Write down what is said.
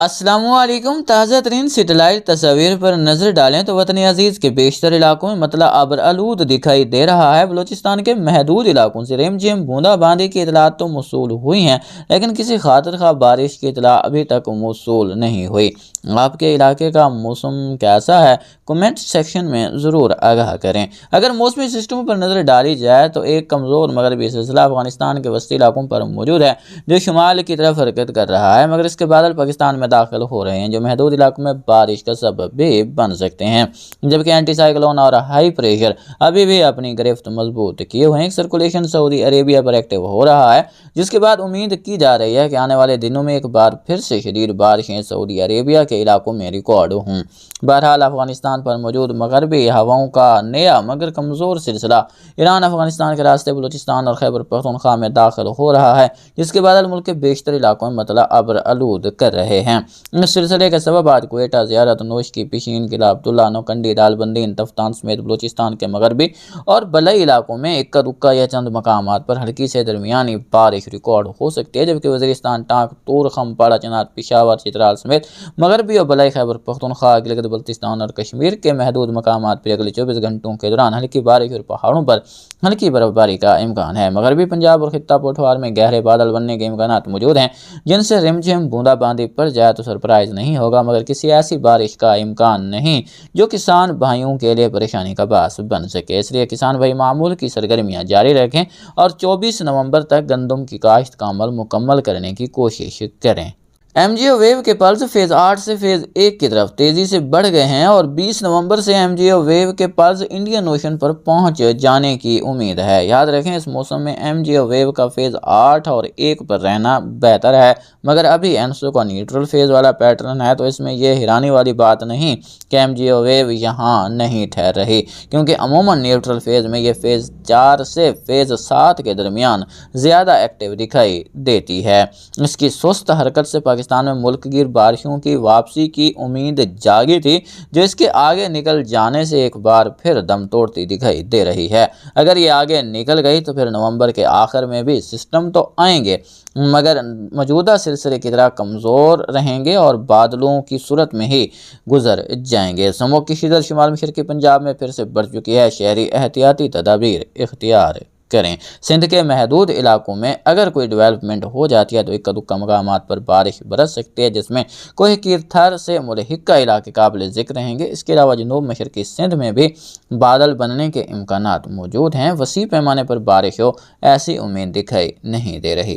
अस्सलामुअलैकुम। ताज़ा तरीन सेटेलाइट तस्वीर पर नज़र डालें तो वतन अजीज़ के बेशतर इलाकों में मतला आबर आलूद दिखाई दे रहा है। बलूचिस्तान के महदूद इलाकों से रिमझिम बूंदाबांदी की इतलात तो मौसूल हुई हैं, लेकिन किसी खातिर खा बारिश की इतला अभी तक मौसूल नहीं हुई। आपके इलाके का मौसम कैसा है, कमेंट सेक्शन में ज़रूर आगाह करें। अगर मौसमी सिस्टम पर नज़र डाली जाए तो एक कमज़ोर मगरबी सिलसिला अफगानिस्तान के वस्ती इलाकों पर मौजूद है, जो शुमाल की तरफ हरकत कर रहा है, मगर इसके बादल पाकिस्तान में दाखिल हो रहे हैं, जो महदूद इलाकों में बारिश का सबब भी बन सकते हैं। जबकि एंटी साइक्लोन और हाई प्रेशर अभी भी अपनी गिरफ्त मजबूत किए हुए हैं। सर्कुलेशन सऊदी अरेबिया पर एक्टिव हो रहा है, जिसके बाद उम्मीद की जा रही है कि आने वाले दिनों में एक बार फिर से शदीद बारिशें सऊदी अरेबिया के इलाकों में रिकॉर्ड हों। बहरहाल अफगानिस्तान पर मौजूद मगरबी हवाओं का नया मगर कमज़ोर सिलसिला ईरान अफगानिस्तान के रास्ते बलूचिस्तान और खैबर पख्तूनख्वा में दाखिल हो रहा है, जिसके बादल मुल्क के बेशतर इलाकों में मतला अबर आलूद कर रहे हैं। इस सिलसिले के सबब आज क्वेटा, ज़ियारत, नोशकी, पिशीन, किला अब्दुल्ला, नौकंडी, दालबंदी, तफ्तान समेत बलूचिस्तान के मगरबी और बलई इलाकों में इक्का दुक्का या चंद मकामात पर हल्की से दरमियानी बारिश रिकॉर्ड हो सकती है। जबकि वज़ीरिस्तान, टांक, तूर, खमपाड़ा, चनात, पिशावर, चित्राल समेत मगरबी और बलई खैबर पख्तूनख्वा, गिलगित बल्तिस्तान और कश्मीर के महदूद मकामात पर अगले 24 घंटों के दौरान हल्की बारिश और पहाड़ों पर हल्की बर्फबारी का इम्कान है। मगरबी पंजाब और खित्ता पोठवार में गहरे बादल बनने के इम्कान मौजूद हैं, जिनसे रिमझिम बूंदाबांदी पड़ जाए तो सरप्राइज नहीं होगा, मगर किसी ऐसी बारिश का इम्कान नहीं जो किसान भाइयों के लिए परेशानी का बास बन सके। इसलिए किसान भाई मामूल की सरगर्मियां जारी रखें और 24 नवंबर तक गंदम की काश्त का अमल मुकम्मल करने की कोशिश करें। एमजीओ वेव के पल्स फेज़ 8 से फेज़ 1 की तरफ तेज़ी से बढ़ गए हैं और 20 नवंबर से एमजीओ वेव के पल्स इंडियन ओशन पर पहुंच जाने की उम्मीद है। याद रखें, इस मौसम में एमजीओ वेव का फेज़ 8 और 1 पर रहना बेहतर है, मगर अभी एनसो का न्यूट्रल फेज़ वाला पैटर्न है, तो इसमें यह हैरानी वाली बात नहीं कि एमजीओ वेव यहाँ नहीं ठहर रही, क्योंकि अमूमन न्यूट्रल फेज़ में यह फेज़ 4 से फेज़ 7 के दरमियान ज़्यादा एक्टिव दिखाई देती है। इसकी सुस्त हरकत से पाकिस्तान में मुल्क गिर बारिशों की वापसी की उम्मीद जागी थी, जो इसके आगे निकल जाने से एक बार फिर दम तोड़ती दिखाई दे रही है। अगर ये आगे निकल गई तो फिर नवंबर के आखिर में भी सिस्टम तो आएंगे, मगर मौजूदा सिलसिले की तरह कमज़ोर रहेंगे और बादलों की सूरत में ही गुजर जाएंगे। स्मोक की शिदत शुमाल मशरक़ी पंजाब में फिर से बढ़ चुकी है। शहरी एहतियाती तदाबीर इख्तियार करें। सिंध के महदूद इलाकों में अगर कोई डेवलपमेंट हो जाती है तो इक्का दुक्का मकामात पर बारिश बरस सकती है, जिसमें कोह कीर थर से मुलहिक्का इलाके काबिल ज़िक्र रहेंगे। इसके अलावा जनूब मशरक़ी सिंध में भी बादल बनने के इम्कानात मौजूद हैं। वसी पैमाने पर बारिश हो ऐसी उम्मीद दिखाई नहीं दे रही।